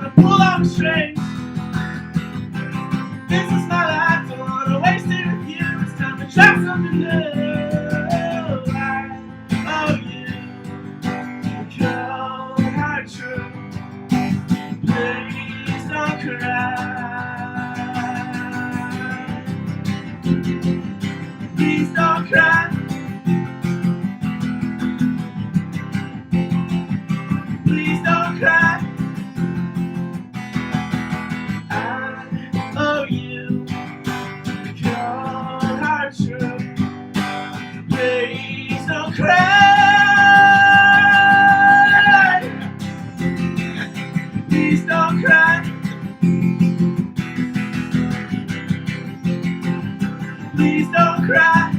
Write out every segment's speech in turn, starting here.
wanna pull on the strings. This is my life, don't wanna waste it with you. It's time to try something new. I owe you a cold hard truth. Please don't cry. Please don't cry. Please don't cry. I owe you the cold hard truth. Please don't cry. Please don't cry. Please don't cry.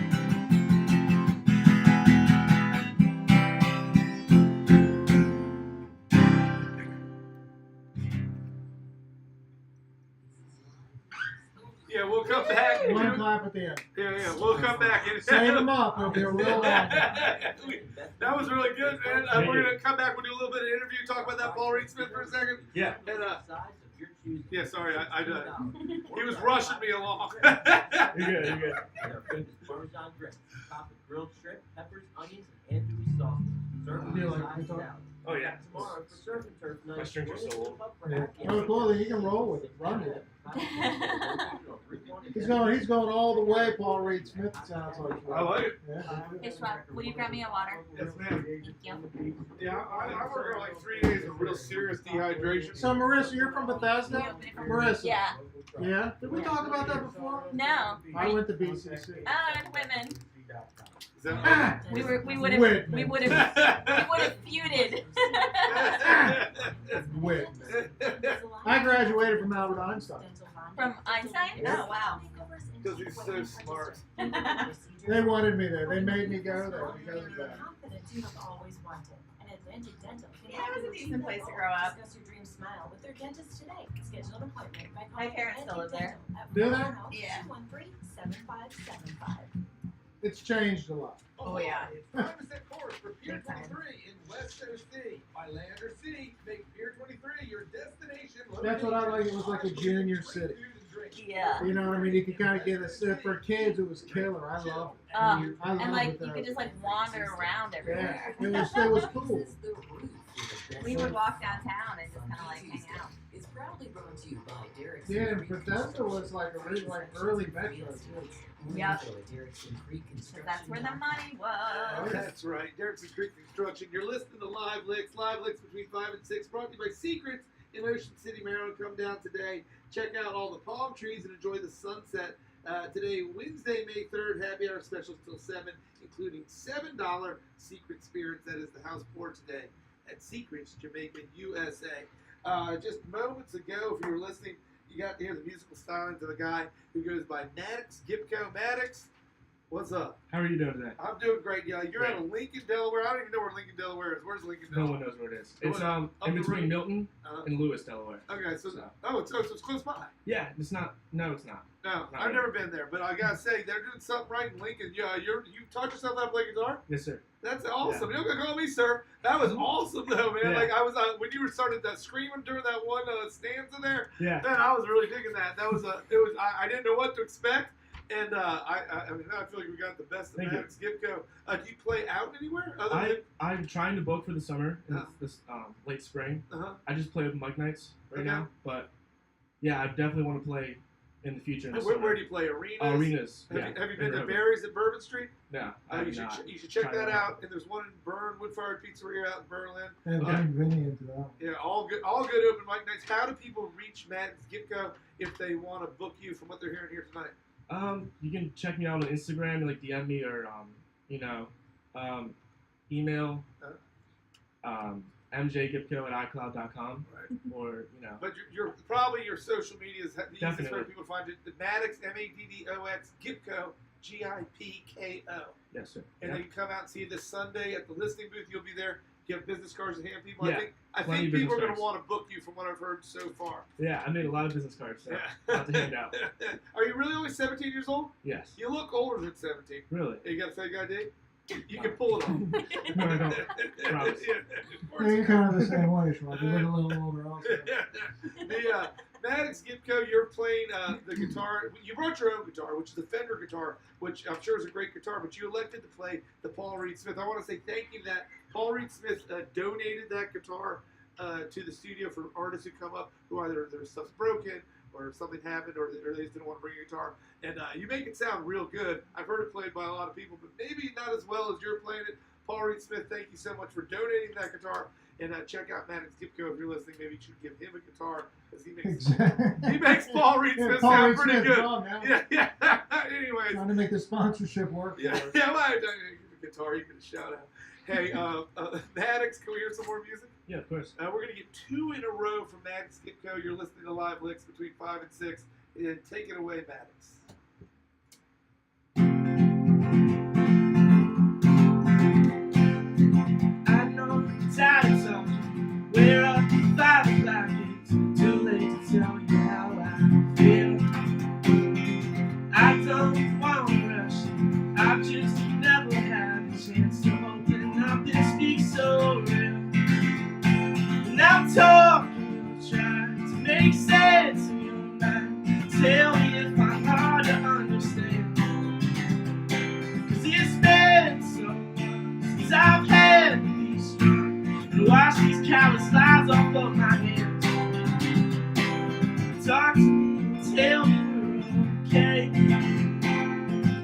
Yeah, we'll come back. One clap at the end. Yeah, we'll come back. And Save them up. It'll be a real long. That was really good, man. We're going to come back. We'll do a little bit of interview, talk about that Paul Reed Smith for a second. Yeah. And, yeah, sorry, I he was rushing me along. You're good. Parmesan dressing, topped with grilled shrimp, peppers, onions, and andouille sauce. Serve with Yeah, like side we talked- salad. Oh, yeah. Tomorrow for surf and turf night. My strings are so old. Yeah. Oh, cool. Then you can roll with it. Run with it. He's going all the way. Paul Reed Smith. It sounds like. I like it. Yeah. Hey, Schwab, will you grab me a water? Yes, ma'am. Thank you. Yeah, I worked on like 3 days of real serious dehydration. So Marissa, you're from Bethesda. Marissa. Yeah. Yeah. Did we talk about that before? No. I went to BCC. Women. Is that We would Wait. have feuded. Wit. I graduated from Albert Einstein. From Einstein? Oh wow. Because he's so smart. They wanted me there. They made me go there because of that. Yeah, it was a decent place to grow up. My parents still live there. Do they? Yeah. It's changed a lot. Oh yeah. Time to set course for Pier 23 in West Tennessee. By land or sea, make Pier 23 your destination. That's what I like. It was like a junior city. Yeah. You know what I mean? You could kind of get a sip. For kids, it was killer. I love it. I And love like it you there. could just like wander around everywhere. Yeah, it was cool. We would walk downtown and just kind of like hang out. It's proudly brought to you by Derrickson. Yeah, and Bethesda was like a really like early metro too. Yep. Derrickson Creek So that's where the money Oh, was. that's right. Derrickson Creek Construction. You're listening to Live Licks. Live Licks between 5 and 6. Brought to you by Secrets in Ocean City, Maryland. Come down today. Check out all the palm trees and enjoy the sunset. Today, Wednesday, May 3rd, happy hour specials till 7, including $7 Secret Spirits. That is the house pour today at Secrets, Jamaica, USA. Just moments ago, if you were listening, you got to hear the musical stylings of a guy who goes by Maddox, Gipko. Maddox, what's up? How are you doing today? I'm doing great. Yeah, you're out of Lincoln, Delaware. I don't even know where Lincoln, Delaware is. Where's Lincoln, No Delaware? one knows where it is. No It's one- up in the between road? Milton Uh-huh. and Lewis, Delaware. Okay, so So. it's close by. Yeah, it's not. No, it's not. No, Not I've really. never been there, but I gotta say they're doing something right in Lincoln. Yeah, you taught yourself how to play guitar. Yes, sir. That's awesome. You're gonna call me sir. That was awesome though, man. Yeah. Like I was when you were started screaming during that one stanza there. Yeah. Man, I was really digging that. That was I didn't know what to expect, and I mean I feel like we got the best of Thank you. Maddox Gipko. Do you play out anywhere other I'm trying to book for the summer, in this late spring. than? I just play with Mike Nights right Okay. now, but yeah, I definitely want to play in the future. In the Where summer. do you play? Arenas. Arenas. Have, Yeah. you, have you in been to Rehoboth. Barry's at Bourbon Street? No, I have not. You should check Try that that out. And there's one in Bern, Woodfire Pizzeria out in Berlin. And I'm really into that. Yeah, all good open mic nights. How do people reach Maddox Gipko if they want to book you from what they're hearing here tonight? You can check me out on Instagram and like DM me or email mjgipko@icloud.com Right. or But you're probably your social media is the easiest way Definitely. for people to find it. The Maddox Maddox Gipko Gipko. yes, sir. And Yeah. then you come out and see you this Sunday at the listening booth. You'll be there. You have business cards in hand, people. Yeah, I plenty think of people are business going to cards. want to book you from what I've heard so far. Yeah, I made a lot of business cards, so Yeah. I'll have to hand out. Are you really only 17 years old? Yes. You look older than 17. Really? You got a fake ID? You can pull it off. No, I don't. Promise. Yeah, of course Yeah, you're you kind of the same way, Schwab. You look a little older also. the Maddox Gipko, you're playing the guitar. You brought your own guitar, which is the Fender guitar, which I'm sure is a great guitar, but you elected to play the Paul Reed Smith. I want to say thank you that Paul Reed Smith donated that guitar to the studio for artists who come up who either their stuff's broken or something happened or they just didn't want to bring a guitar. And you make it sound real good. I've heard it played by a lot of people, but maybe not as well as you're playing it. Paul Reed Smith, thank you so much for donating that guitar. And check out Maddox Gipko if you're listening. Maybe you should give him a guitar because he makes Paul Reed Smith Paul sound Reed pretty Smith, good. wrong now. Yeah. Anyways, Trying to make the sponsorship work. yeah. For us. Well, I give a guitar. You can shout out. Hey, Maddox, can we hear some more music? Yeah, of course. We're going to get 2 in a row from Maddox Gipko. You're listening to Live LIXX between 5 and 6. And take it away, Maddox. I know time's up. We're up 5 o'clock. It's too late to tell you how I feel. I don't want to rush. I've just never had a chance to open up and speak so real. And I'm talking, trying to make sense in your mind. Tell me if I'm hard to understand. 'Cause it's been so long since I've had to be strong and wash these callous lies off of my hands. Talk to me and tell me you're okay.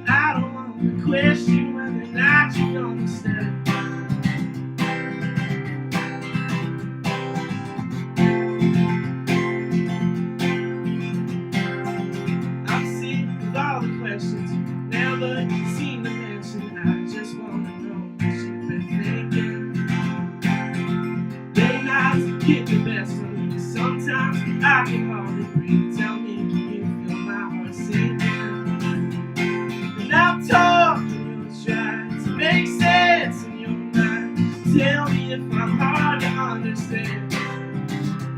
I don't want to question whether or not you're gonna stay. I'm sick of all the questions you never seem to mention. I just want to know what you've been thinking. Late nights get the best of me. Sometimes I can hardly breathe. Tell me, can you feel my heart sinking? And I'm talking, you're trying to make sense in your mind. Tell me if I'm hard to understand.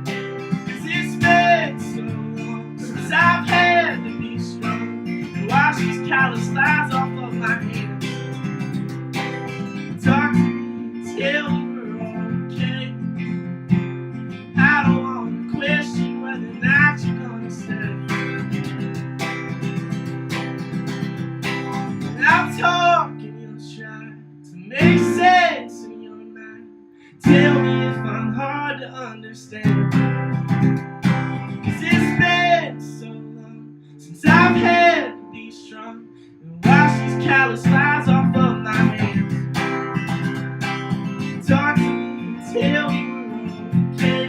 'Cause it's been so long since I've had to be strong and wash these callous lies off of my hands. Talk to me, tell me we're okay. I don't want to question whether or not you're gonna stay. And I'm talking, you're trying to make sense in your mind. Tell me if I'm hard to understand. 'Cause it's been so long since I've had to be strong and wash these callous lies off of my hands. Talk to me, tell me we're okay.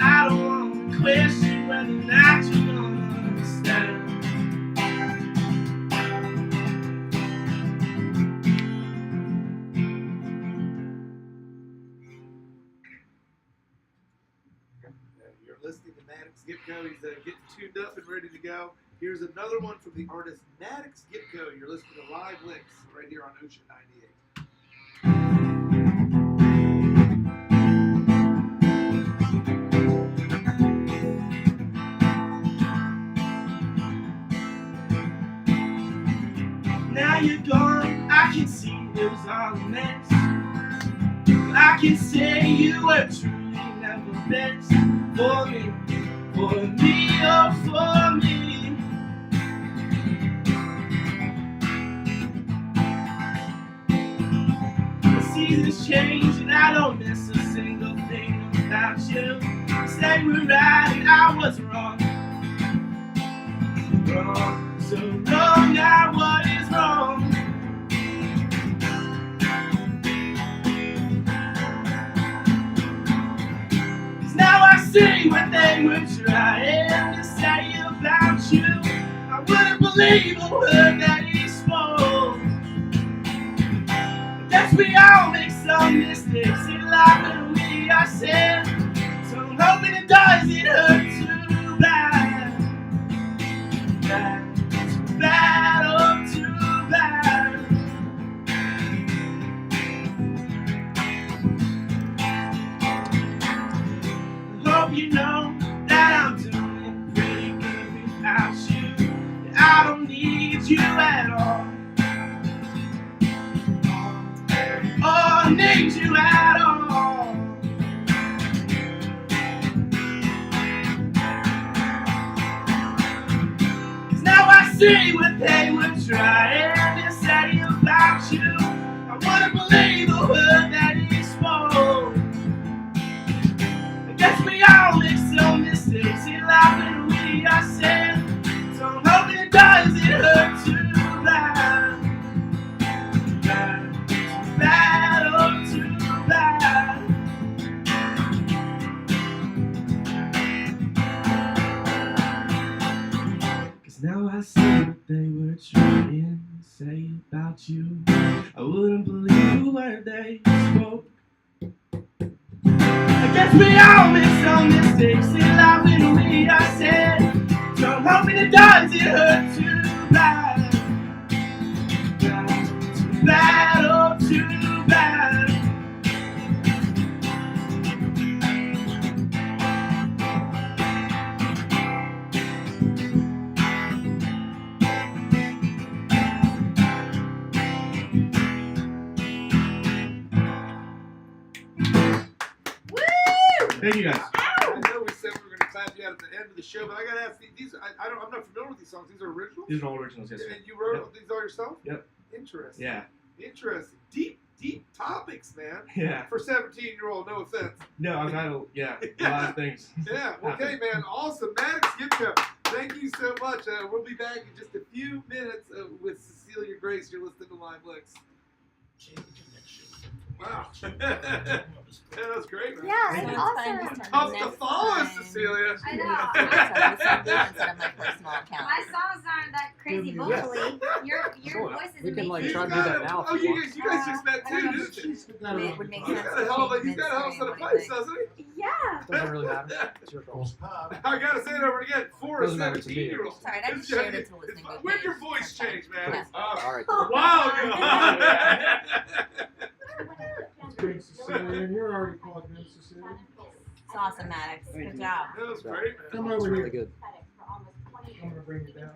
I don't want to question whether or not you're gonna understand. You're listening to Maddox Gipko. He's getting tuned up and ready to go. Here's another one from the artist Maddox Gipko. You're listening to Live LIXX right here on Ocean 98. Now you're gone, I can see it was all a mess. I can say you were truly never best for me, oh for me. The seasons change and I don't miss a single thing about you. You say we're right and I was wrong. Wrong, so wrong, now what is wrong? Now I see what they were trying to say about you. I wouldn't believe a word that he spoke. I guess we all make some mistakes in life when we are sad. So I'm hoping it doesn't hurt too bad. Too bad, oh too bad. Hope you know that I'm doing pretty good without you. I don't need you at all. don't need you at all. 'Cause now I see what they were trying to say about you. I wouldn't believe a word that he spoke. I guess we all make some mistakes in life when we are sad. So I'm hoping it doesn't hurt too bad. Too bad, oh too bad. 'Cause now I see what they were trying to say about you. I wouldn't believe a word they spoke. I guess we all make some mistakes in life when we are sad. So I'm hoping it doesn't hurt too bad. Too bad, oh too bad. Thank you guys. I know we said we were going to clap you out at the end of the show, but I got to ask these. I'm not familiar with these songs. These are originals. These are all originals, yes. And you wrote these all yourself? Yep. Interesting. Yeah. Interesting. Deep topics, man. Yeah. For 17-year-old, no offense. No, I've had a lot of things. Yeah. Okay, man. Awesome. Maddox, Gipko, thank you so much. We'll be back in just a few minutes with Cecilia Grace. You're listening to Live LIXX. Wow. That was great, man. Yeah, Thank it's you. awesome. Tough to follow, Cecilia. I know. Instead of my personal account. My songs aren't that crazy vocally. Your voice is We can, like, amazing. try to do that now. Oh, if you want. you guys just met too, didn't you? It would make He's sense. got a hell of a place, doesn't he? Yeah. Doesn't really matter. It's your call. I gotta say it over again. For a Doesn't matter to me. 17-year-old. Sorry, I just shared it to listening booth. When your voice changed, man. Yeah. All right. Wow. That's great, Cecilia. And you're already plugged in, Cecilia. It's awesome, Maddox. Good job. That was great, man. Come It's over really here. good. I'm gonna bring you down.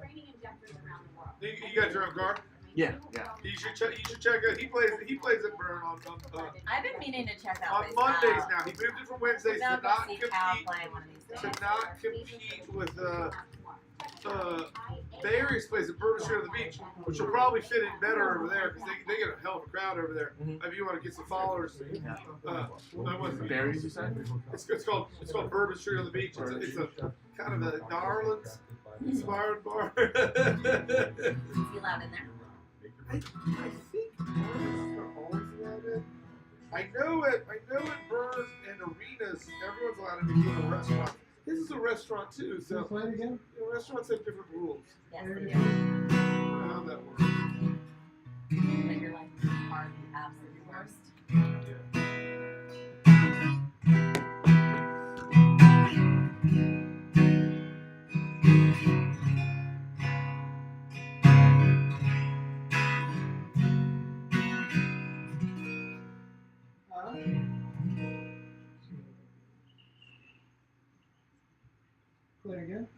You got your own car? Yeah. You should check out. He plays at Burn on I've been meaning to check out this Mondays now. He moved it from Wednesdays Maybe to I'll not go see compete. Cal play one of these days. To not compete with Bay Area's plays at Bourbon Street on the Beach, which will probably fit in better over there because they get a hell of a crowd over there. Mhm. If you want to get some followers, Berries, you said? it's called Bourbon Street on the Beach. It's a kind of a New Orleans inspired bar. Is he allowed in there? I think bars are always allowed in. I know at bars and arenas, everyone's allowed in to a restaurant. This is a restaurant too, So so play it again. restaurants have different rules. Yes, they do. How that works. But your life is hard, the absolute worst. Play it again.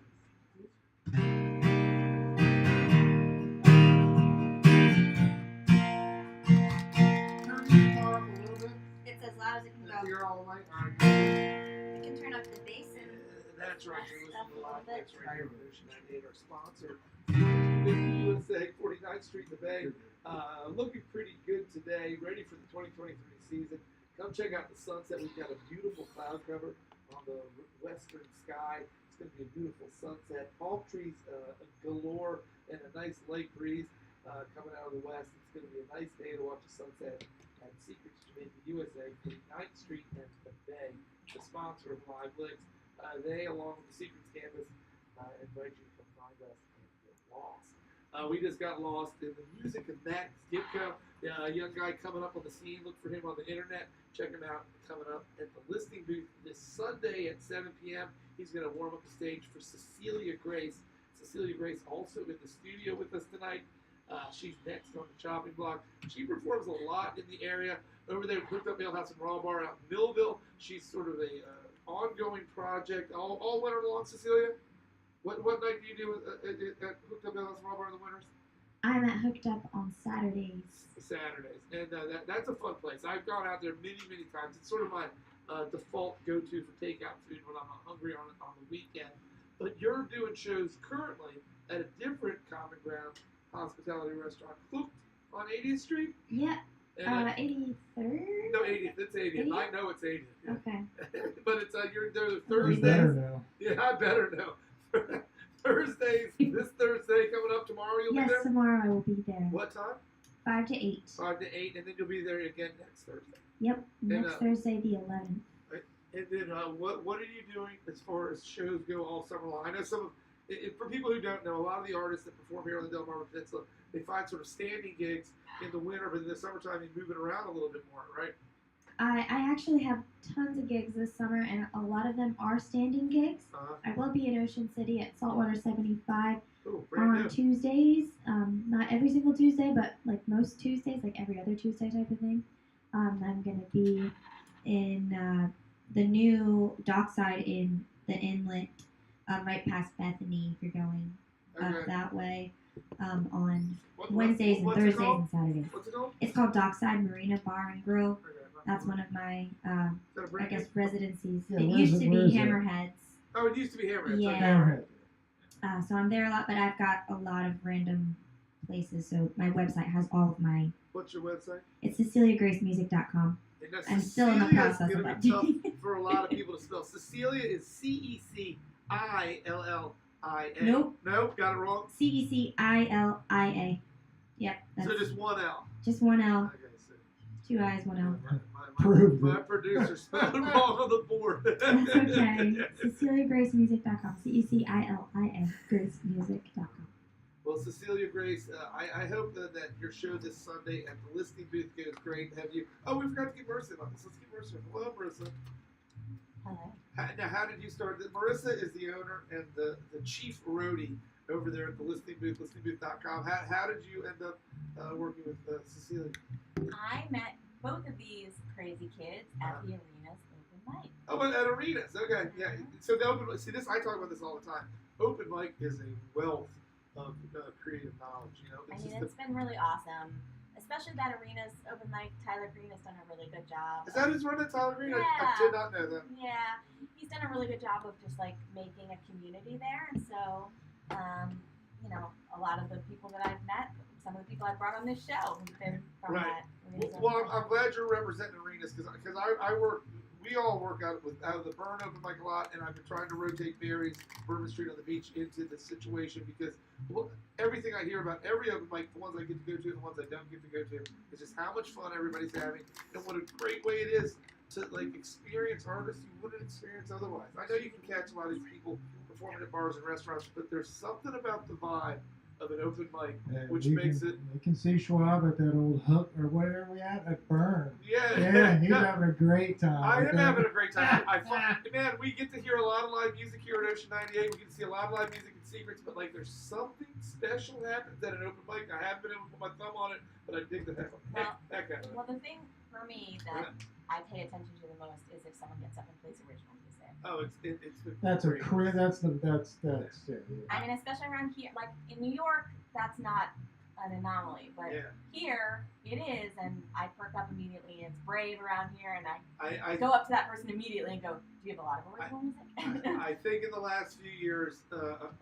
Turn the car up a little bit. It's as loud as it can If go. you're all night. You can turn up the bass and That's right. You're listening to Live Stuff a little LIXX Radio Revolution 98, our sponsor. 50 USA, 49th Street in the Bay. Looking pretty good today. Ready for the 2023 season. Come check out the sunset. We've got a beautiful cloud cover on the western sky. It's going to be a beautiful sunset. Palm trees galore and a nice lake breeze coming out of the west. It's going to be a nice day to watch the sunset at Secrets Jamaica USA, 49th Street and the Bay, the sponsor of Live LIXX. They, along with the Secrets Campus, invite you to come find us and get lost. We just got lost in the music of Max Gipko, a young guy coming up on the scene. Look for him on the internet. Check him out coming up at the listening booth this Sunday at 7 p.m. He's going to warm up the stage for Cecilia Grace. Cecilia Grace also in the studio with us tonight. She's next on the chopping block. She performs a lot in the area. Over there at Hooked Up Ale House and Raw Bar out in Millville. She's sort of a ongoing project all winter long, Cecilia? What night do you do at Hooked Up Ale House and Raw Bar in the winters? I'm at Hooked Up on Saturdays. Saturdays, and that's a fun place. I've gone out there many, many times. It's sort of my default go-to for takeout food when I'm hungry on the weekend. But you're doing shows currently at a different Common Ground hospitality restaurant, Hooked on 80th Street. Yep. And 83rd? no, 80th. It's 80th. I know it's 80th. Yeah. Okay. But it's you're there You Thursdays. better know. Yeah, I better know. Thursdays. This Thursday coming up tomorrow. You'll be Yes, there. tomorrow I will be there. What time? 5 to 8. 5 to 8, and then you'll be there again next Thursday. Yep. Next Thursday, the 11th. And then what are you doing as far as shows go all summer long? I know for people who don't know, a lot of the artists that perform here on the Delmarva Peninsula, they find sort of standing gigs in the winter, but in the summertime, they move it around a little bit more, right? I actually have tons of gigs this summer, and a lot of them are standing gigs. I will be in Ocean City at Saltwater 75 Ooh, brand on new. Tuesdays. Not every single Tuesday, but like most Tuesdays, like every other Tuesday type of thing. I'm going to be in the new dockside in the inlet, right past Bethany, if you're going up that way, on Wednesdays and what's it Thursdays called? and Saturdays. What's it called? It's called Dockside Marina Bar and Grill. Okay, That's one of my, Is that a I brand guess, new? residencies. Yeah, It where's used it- to where be is it? Hammerheads. Oh, it used to be Hammerhead. Yeah. Hammerhead. So I'm there a lot, but I've got a lot of random places. So my website has all of my. What's your website? It's CeciliaGraceMusic.com. And that's I'm still in the Cecilia's process of gonna be tough updating. for a lot of people to spell. Cecilia is Cecillia. Nope. Nope, got it wrong. CECILIA. Yep. That's So just one L. just one L, Okay, so 2 I's, 1 L. Proved my it. producer spelled it wrong on the board. That's okay. CeciliaGraceMusic.com. CECILIA. GraceMusic.com. Well, Cecilia Grace, I hope that your show this Sunday at the listing booth goes great. Have you? Oh, we forgot to get Marissa on this. Let's get Marissa. Hello, Marissa. Hello. Now, how did you start? Marissa is the owner and the chief roadie over there at the listing booth, listingbooth.com. How did you end up working with Cecilia? I met both of these crazy kids at the arena's open mic. Oh, at arenas. Okay, yeah. So the open see this. I talk about this all the time. Open mic is a wealth of creative knowledge. You know, I it's mean, just it's been really awesome. Especially that arena's open mic. Tyler Green has done a really good job. is that his run at Tyler Green? I Yeah. did not know that. Yeah, he's done a really good job of just like making a community there, and so, you know, a lot of the people that I've met, some of the people I've brought on this show, have been from Right. that. Arena's Well, Open Mic. I'm glad you're representing arenas because I work. We all work out of the Burn Open Mic a lot, and I've been trying to rotate Barry's Bourbon Street on the beach into this situation because everything I hear about every open mic, the ones I get to go to and the ones I don't get to go to, is just how much fun everybody's having and what a great way it is to like experience artists you wouldn't experience otherwise. I know you can catch a lot of these people performing at bars and restaurants, but there's something about the vibe of an open mic which makes it. You can see Schwab at that old Hook or whatever we at Burn. Yeah, Yeah, he's yeah. having a great time. I with am that. having a great time. Man, we get to hear a lot of live music here at Ocean 98. We get to see a lot of live music and secrets, but like there's something special happens at an open mic. I haven't been able to put my thumb on it, but I dig the heck out of it. Well, the thing for me that I pay attention to the most is if someone gets up and plays original music. Oh, it's been That's a great. that's yeah. I mean, especially around here, like in New York, that's not an anomaly, but Yeah. here it is, and I perk up immediately. It's brave around here, and I I go up to that person immediately and go, "Do you have a lot of original music?" I think in the last few years,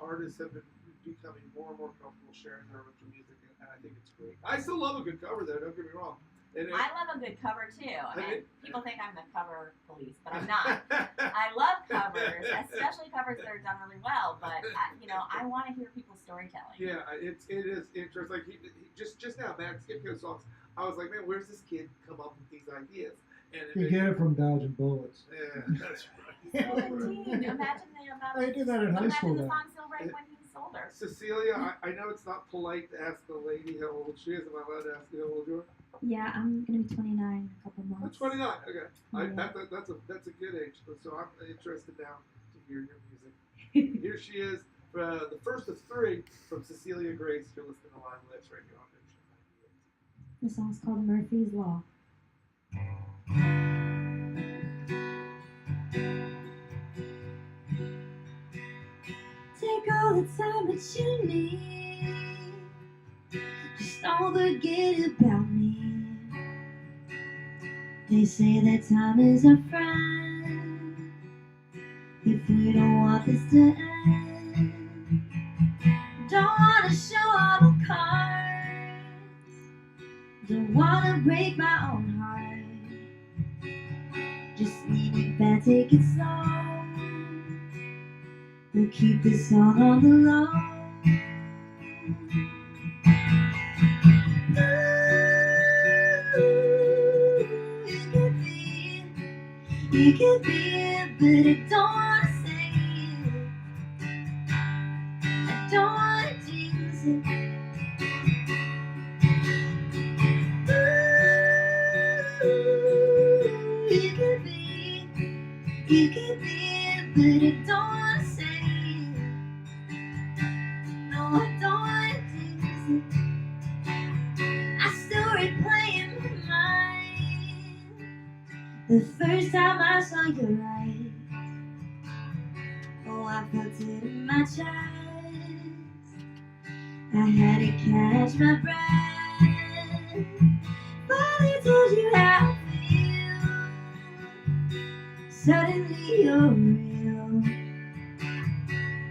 artists have been becoming more and more comfortable sharing their original music, and I think it's great. I still love a good cover, though. Don't get me wrong. I love a good cover too. I mean, mean- people think I'm the cover police, but I'm not. I love covers, especially covers that are done really well. But I want to hear people's storytelling. Yeah, it is interesting. Like he just now, Maddox Gipko songs. I was like, man, where's this kid come up with these ideas? And You get it from dodging bullets. Yeah, that's right. He's 17. Imagine the amount. I did that in high school. Imagine the Then. song's still right when he's older. Cecilia, I know it's not polite to ask the lady how old she is. Am I allowed to ask you how old you are? Yeah, I'm gonna be 29 in a couple I'm months. 29. Okay, Yeah. that's a good age. So I'm interested now to hear your music. Here she is, the first of three from Cecilia Grace. You're listening to Live LIXX right here on Ocean 98. The song's called Murphy's Law. Take all the time that you need. don't forget about me. They say that time is our friend. If we don't want this to end, don't wanna show all the cards. Don't wanna break my own heart. Just lean it back, take it slow. We'll keep this all on the low. You could be it, but I don't wanna say it. I don't wanna jinx it. You could be it, but I don't wanna say it. No, I don't wanna jinx it. I still replay in my mind the first time I saw your eyes. Oh, I felt it in my chest. I had to catch my breath. Finally told you how I feel. Suddenly you're real.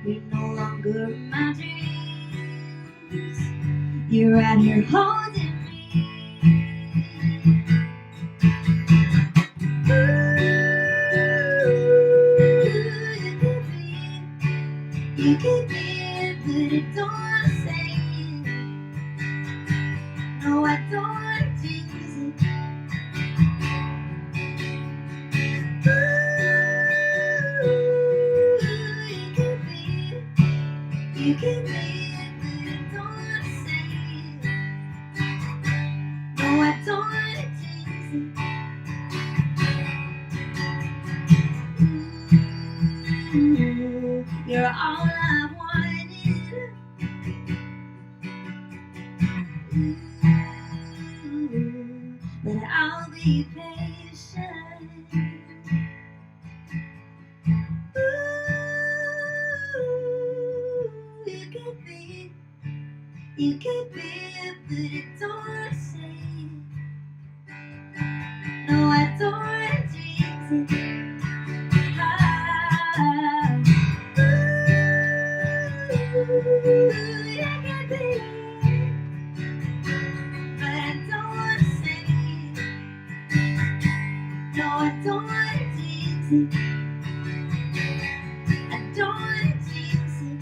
You're no longer in my dreams. You're right here holding me. You could be it, but I don't wanna say it. No, I don't wanna jinx it. You could be it, but I don't wanna say it. No, I don't wanna jinx it. You're all I wanted. But I'll be patient. You could be it, but I don't wanna say it. No, I don't wanna jinx it. You could be it, but I don't wanna say it. No, I don't wanna jinx it. I don't wanna jinx it.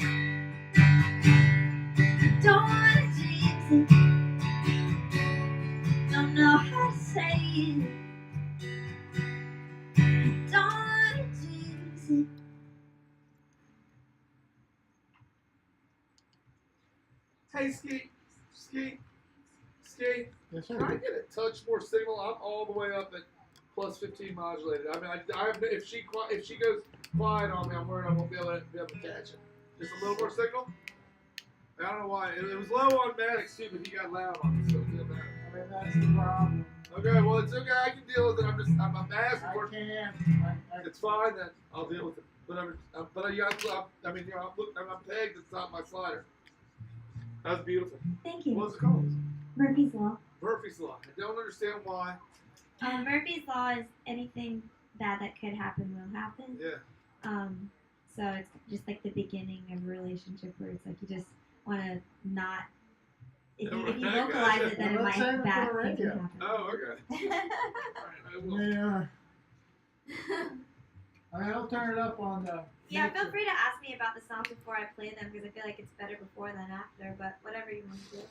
I don't wanna jinx it. Don't know how to say it. I don't wanna jinx it. Hey, Ski. Yes, Can I sir. get a touch more signal? I'm all the way up at plus 15 modulated. I mean, if she goes quiet on me, I'm worried I won't be able to catch it. Just a little more signal. I don't know why. It was low on Maddox too, but he got loud on me, so it didn't matter. I mean, that's the problem. Okay, well it's okay. I can deal with it. I'm asking I for it. can't. It's fine then. I'll deal with it. Whatever. But I mean, I'm pegged. It's not my slider. That was beautiful. Thank you. What's it called? Murphy's Law. Murphy's Law. I don't understand why. Murphy's Law is anything bad that could happen will happen. Yeah. So it's just like the beginning of a relationship where it's like you just want to not. If you Right, vocalize gotcha. it, then it Well, might let's save it bad for things would radio. happen. Oh, okay. All right, I will. Yeah. I mean, I'll turn it up on the. Yeah, feel free to ask me about the songs before I play them because I feel like it's better before than after. But whatever you want to do.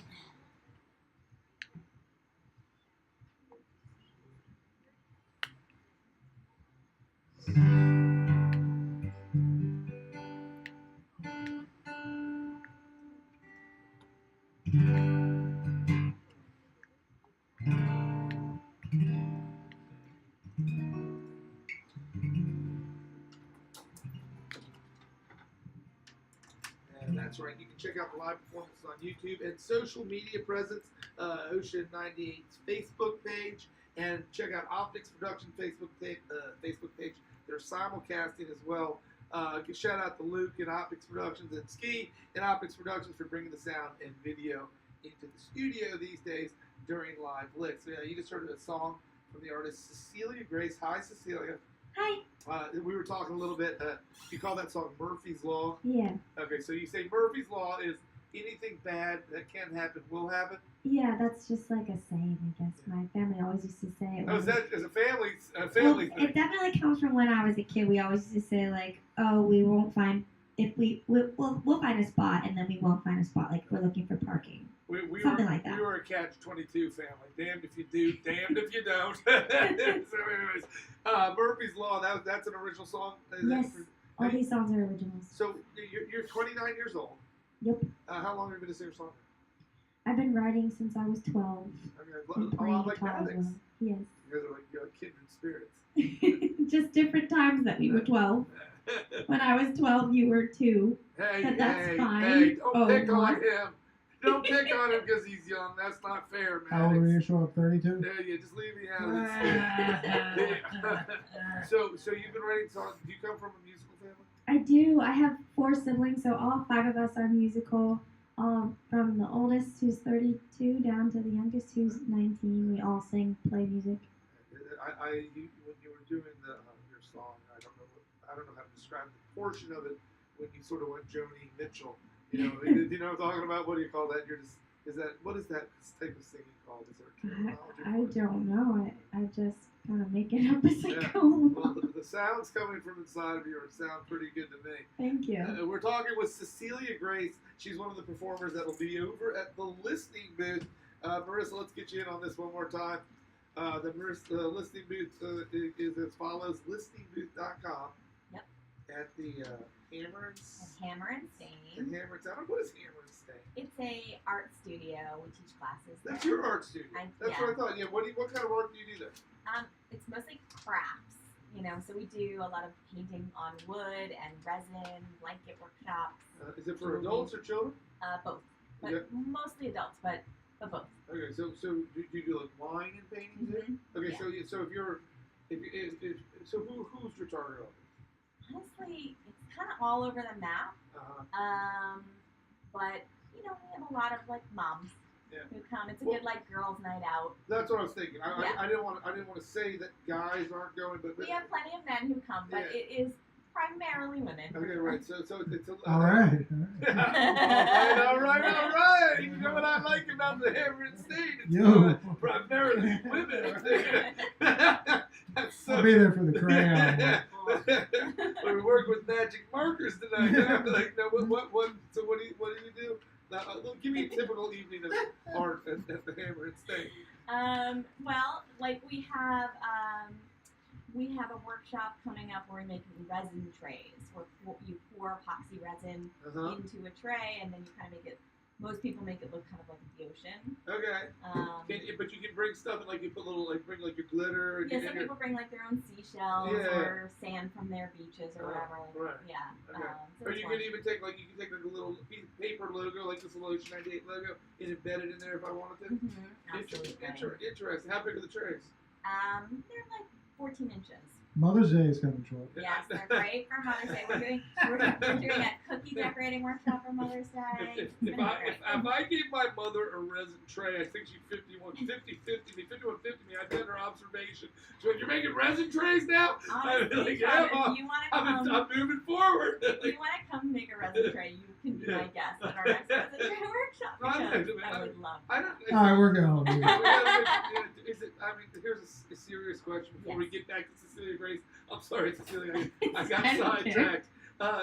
And that's right. You can check out the live performances on YouTube and social media presence, Ocean 98's Facebook page, and check out Optics Production Facebook page. They're simulcasting as well. Shout out to Luke and Optics Productions and Ski and Optics Productions for bringing the sound and video into the studio these days during live licks. You just heard a song from the artist Cecilia Grace. Hi, Cecilia. Hi. We were talking a little bit. You call that song Murphy's Law? Yeah. Okay, so you say Murphy's Law is anything bad that can happen will happen? Yeah, that's just like a saying, I guess. My family always used to say it. Oh, is that as a family Well, thing? it definitely comes from when I was a kid. We always used to say like, "Oh, we won't find if we'll find a spot, and then we won't find a spot. Like we're looking for parking, something like that." We were a catch-22 family. Damned if you do, damned if you don't. So, anyways, Murphy's Law. That's an original song. Yes, all these songs are originals. So you're 29 years old. Yep. How long have you been a singer-songwriter? I've been writing since I was 12. Okay, And a playing lot like guitar as Maddox. well. Yes. You guys are like kindred spirits. Just different times that we were 12. When I was 12, you were 2. But that's fine. Hey, don't pick on what? him. Don't pick on him because he's young. That's not fair, man. How old were you? Show up 32? Yeah, just leave me out of this. So you've been writing songs. Do you come from a musical family? I do. I have 4 siblings, so all 5 of us are musical. From the oldest, who's 32, down to the youngest, who's 19. We all sing, play music. When you were doing your song, I don't know how to describe the portion of it when you sort of went Joni Mitchell. You know, you know what I'm talking about? What do you call that? What is that type of singing called? Is there a terminology I for it? don't know. I just kind of make it up as I Yeah. go along. Well, the sounds coming from inside of you sound pretty good to me. Thank you. We're talking with Cecilia Grace. She's one of the performers that will be over at the listening booth. Marissa, let's get you in on this one more time. The listening booth is as follows: listeningbooth.com. Yep. At the Hammer and Hammer and Stain. Hammer and Stain. What is Hammer and Stain? It's a art studio. We teach classes. That's there. your art studio. That's yeah. what I thought. Yeah. What kind of art do you do there? It's mostly crafts. So we do a lot of painting on wood and resin, blanket workshops. Is it for adults or children? Both, but Yeah. mostly adults, but both. Okay, so do you do like wine and paintings? Mm-hmm. Okay, Yeah. so who's your target audience? Honestly, it's kind of all over the map. But we have a lot of like moms who come. It's a good like girls' night out. That's what I was thinking. Yeah. I didn't want to say that guys aren't going, but We have plenty of men who come, but Yeah. it is primarily women. okay, right. So it's a, All right. all right. You know what I like about the Hammer and Stain? It's Yo. primarily women. That's so I'll be there for the crayon. we work with magic markers tonight. I'm like, no, what? So what do you do? Give me a typical evening of art at the Hammer and Stain. Well, like we have a workshop coming up where we're making resin trays, where you pour epoxy resin into a tray, and then you kind of make it. Most people make it look kind of like the ocean. Okay. But you can bring stuff and like you put little bring like your glitter. And Yeah, some people bring like their own seashells or sand from their beaches or whatever. Right. Yeah. Okay. So Or it's you fun. can even take like a little piece of paper logo, like this little Ocean 98 logo, and embed it in there if I wanted to. Absolutely. Interesting. How big are the trays? They're like 14 inches. Mother's Day is coming short. Yes, they're great for Mother's Day. We're doing a cookie decorating workshop for Mother's Day. If I gave my mother a resin tray, I think she'd 5150 me. I'd get her observation. So you're making resin trays now? I'd be like, yeah, Mom, if you want to come, I'm moving forward. if you want to come make a resin tray, you can be my guest at our next resin tray workshop because I would love I that. don't. All right, we're going. Here's a serious question before we Yes. get back to Cecilia Grace. I'm sorry, Cecilia. I got I don't sidetracked.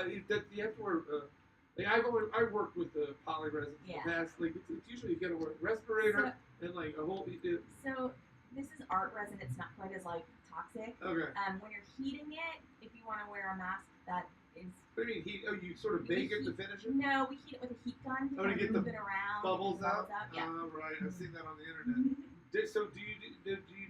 You have to wear. I've worked with poly resin in the past. Like it's usually you got to wear a respirator and like a whole. So this is art resin. It's not quite as like toxic. Okay. When you're heating it, if you want to wear a mask that is. What do you mean heat? Oh, you sort of bake it to finish it? No, we heat it with a heat gun to Oh, to get move the it around. Bubbles out. Yeah. Oh, right. I've seen that on the internet. So do you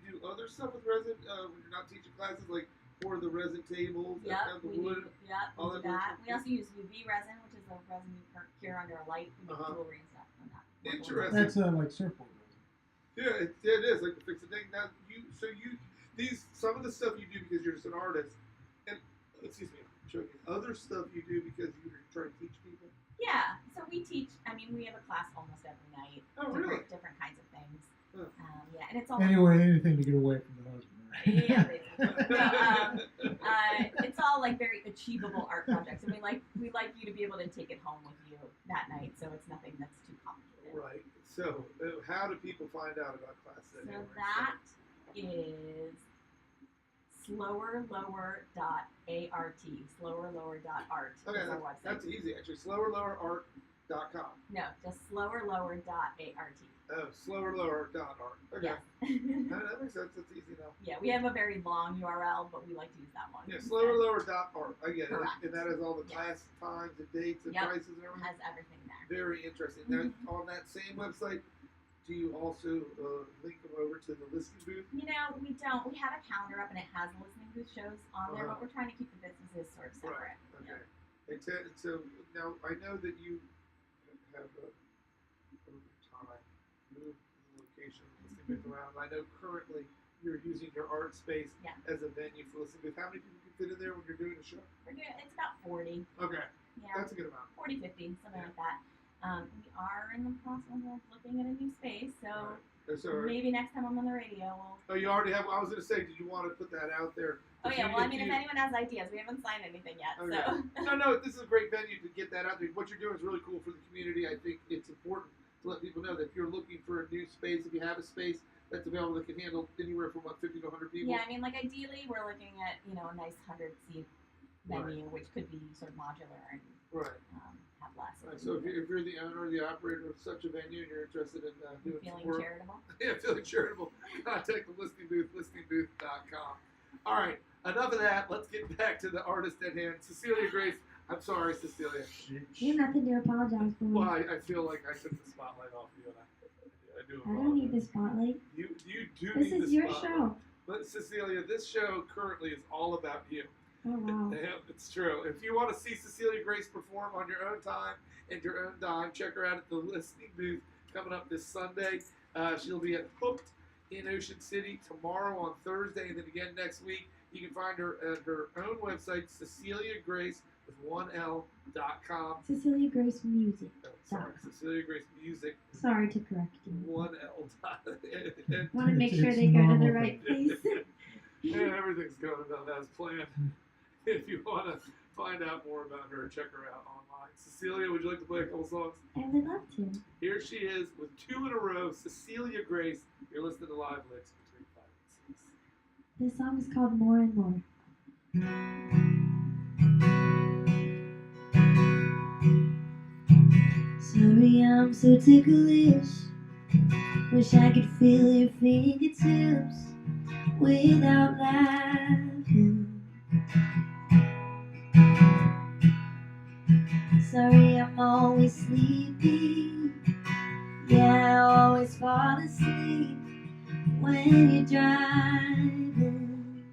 do other stuff with resin when you're not teaching classes, like pour the resin tables and the wood? We do that. We also use UV resin, which is a resin you cure under a light. We make jewelry and stuff from that. Interesting. That's like surfboard resin. Yeah, it is like to fix a thing. Now some of the stuff you do because you're just an artist, and excuse me, I'm joking. Other stuff you do because you're trying to teach people. Yeah, so we teach. I mean, we have a class almost every night. Oh, really? Different kinds of things. Huh. Yeah, and it's all. Anyway, anything to get away from the husband, right? Yeah, basically. No, it's all like very achievable art projects, and we like you to be able to take it home with you that night, so it's nothing that's too complicated. Right. So, how do people find out about class So anyway? that is slowerlower.art. Slowerlower.art Okay, is our website. that's easy actually. Slowerlowerart.com. No, just slowerlower.art. Oh, slowerlower.art. Okay. Yes. That makes sense. That's easy enough. Yeah, we have a very long URL, but we like to use that one. Yeah, instead. slowerlower.art. I get it. Correct. And that has all the Yes. class times and dates and Yep. prices and everything. Has everything there. Very interesting. Now, on that same website, do you also link them over to the listening booth? You know, we don't. We have a calendar up, and it has listening booth shows on there, Uh-huh. but we're trying to keep the businesses sort of separate. Okay. So now I know that you have over time moved the location of the listening booth around. I know currently you're using your art space Yeah. as a venue for listening booth. How many people can fit in there when you're doing a show? We're doing. It's about 40. Okay, Yeah, that's a good amount. 40, 50, something like that. We are in the process of looking at a new space, so All right. So, maybe next time I'm on the radio, we'll. oh, you already have. I was going to say, did you want to put that out there? Oh If yeah, you- well, I if mean, you- if anyone has ideas, we haven't signed anything yet, Okay. so. No, this is a great venue to get that out there. What you're doing is really cool for the community. I think it's important to let people know that if you're looking for a new space, if you have a space that's available that can handle anywhere from 50 to 100 people. Yeah, I mean, like ideally, we're looking at a nice 100-seat venue, which could be sort of modular and Right. have less. Right. So if you're the owner or the operator of such a venue and you're interested in doing some Feeling work, charitable. yeah, feeling charitable, contact the listening booth, listeningbooth.com. All right, enough of that. Let's get back to the artist at hand, Cecilia Grace. I'm sorry, Cecilia. You have nothing to apologize for. Well, I feel like I took the spotlight off you, and I do. I don't need the spotlight. You do This need is the your spotlight. show. But Cecilia, this show currently is all about you. Oh wow. Yeah, it's true. If you want to see Cecilia Grace perform on your own time and your own dime, check her out at the listening booth coming up this Sunday. She'll be at Hooked in Ocean City tomorrow on Thursday, and then again next week. You can find her at her own website, CeciliaGrace.com. Cecilia Grace Music. Oh, sorry, Cecilia Grace Music, Sorry to correct you. 1L. Want to make sure they go to the right place. And everything's going about as planned. If you want to find out more about her, check her out online. Cecilia, would you like to play a couple songs? I would love to. Here she is with 2 in a row, Cecilia Grace. You're listening to Live Licks between 5 and 6. This song is called More and More. Sorry, I'm so ticklish. Wish I could feel your fingertips without laughing. Sorry, I'm always sleepy. Yeah, I always fall asleep when you're driving.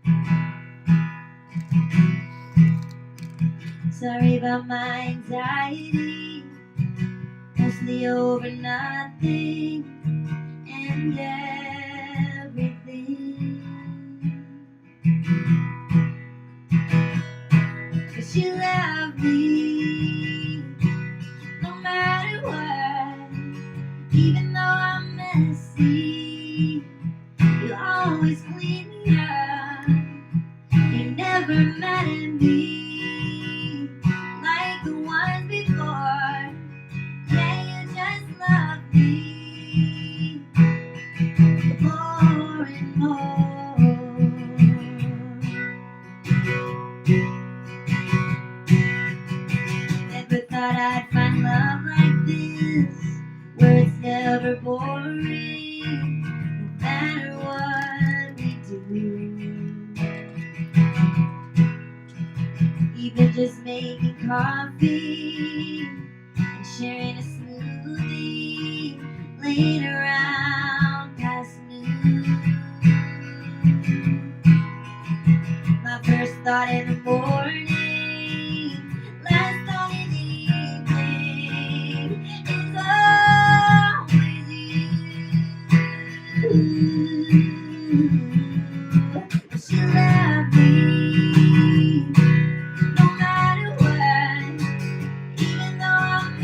Sorry about my anxiety, mostly over nothing and everything. But you love me no matter what, even though I'm messy. You always clean me up. You're never mad at me like the ones before. Yeah, you just love me more and more. Never thought I'd find love like this, where it's never boring, no matter what we do. Even just making coffee and sharing a smoothie, laying around past noon. My first thought in the morning, last thought in the evening, is always you. But you love me no matter what, even though I'm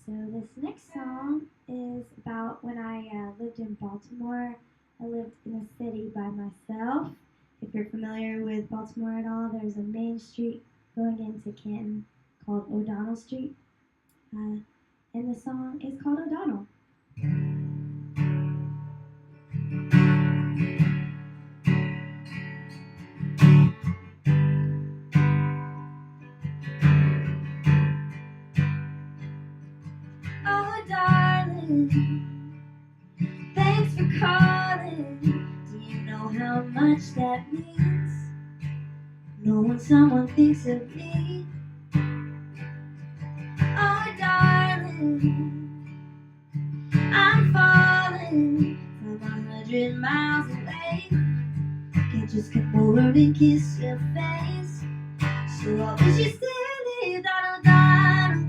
So this next song is about when I lived in Baltimore. I lived in a city by myself. If you're familiar with Baltimore at all, there's a main street going into Canton called O'Donnell Street. And the song is called O'Donnell. Oh, darling, thanks for calling. Do you know how much that means? Knowing someone thinks of me. Oh, darling, I'm falling from 100 miles away. Can't just come over and kiss your face. So I wish you still lived on O'Donnell.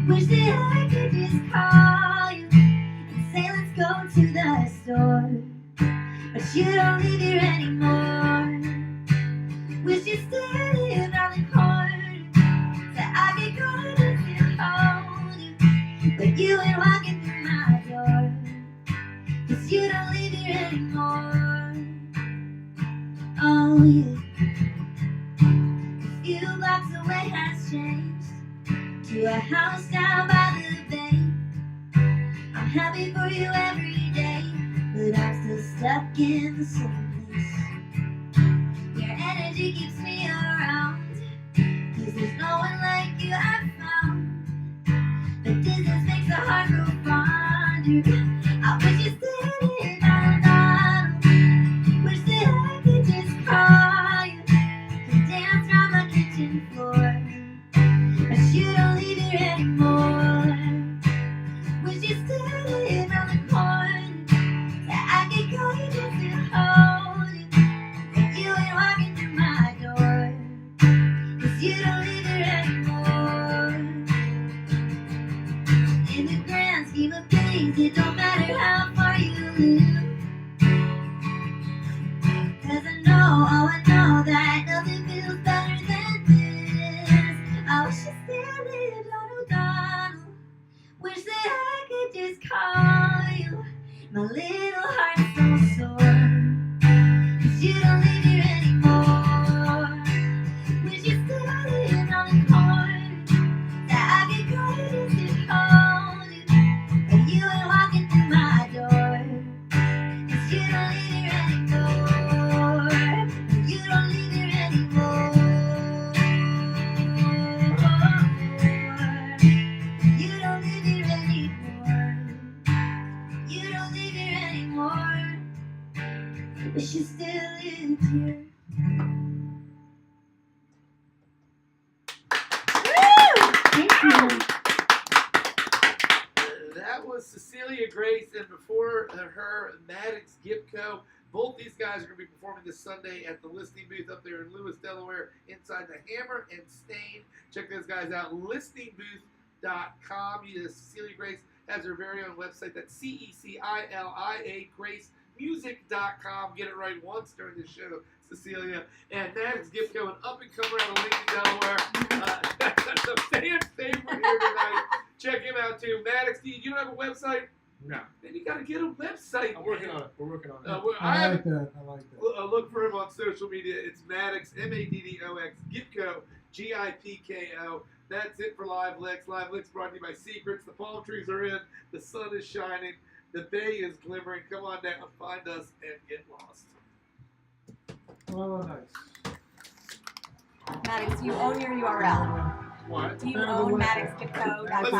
Wish that I could just call you and say let's go to the store. But you don't live here anymore. Wish you still lived on the corner so I could go just and hold you. But you ain't walking through my door, 'cause you don't live here anymore. Oh yeah. A few blocks away has changed to a house down by the bay. I'm happy for you every day, but I'm still stuck in the same place. Your energy keeps me around, 'cause there's no one like you I've found. But distance makes the heart grow fonder. I wish you still lived on O'Donnell. Wish that I could just call you and dance around my kitchen floor. But you don't live here anymore. Wish you still lived on the corner so I could call you just to hold you. But you ain't walking through my door, 'cause you don't live here anymore. In the grand scheme of things, it don't matter how far you live. 'Cause I know, oh I know that nothing feels better than this. I wish you still lived on O'Donnell. Wish that I could just call you. My little heart's so sore, 'cause you don't live here anymore. Wish you still lived on the corner so I could call you just to hold you. But you ain't walking through my door, 'cause you don't live here anymore. You don't live here anymore. You don't live here anymore. You don't live here anymore. Wish you still lived here. Thank you. That was Cecilia Grace, and before her, Maddox Gipko. Both these guys are going to be performing this Sunday at the listing booth up there in Lewis, Delaware, inside the Hammer and Stain. Check those guys out, listingbooth.com. Cecilia Grace has her very own website. That's CECILIA GraceMusic.com. Get it right once during the show, Cecilia. And Maddox Gipko, an up-and-comer out of Lincoln, Delaware. That's a fan favorite here tonight. Check him out, too. Maddox, do you have a website? No. Then you got to get a website. I'm working on it. We're working on it. I like that. Look for him on social media. It's Maddox, Maddox, Gipko, Gipko. That's it for Live LIXX. Live LIXX brought to you by Secrets. The palm trees are in. The sun is shining. The bay is glimmering. Come on down, find us, and get lost. Oh, nice. Maddox, do you own your URL? What? Do you own MaddoxGipko.com?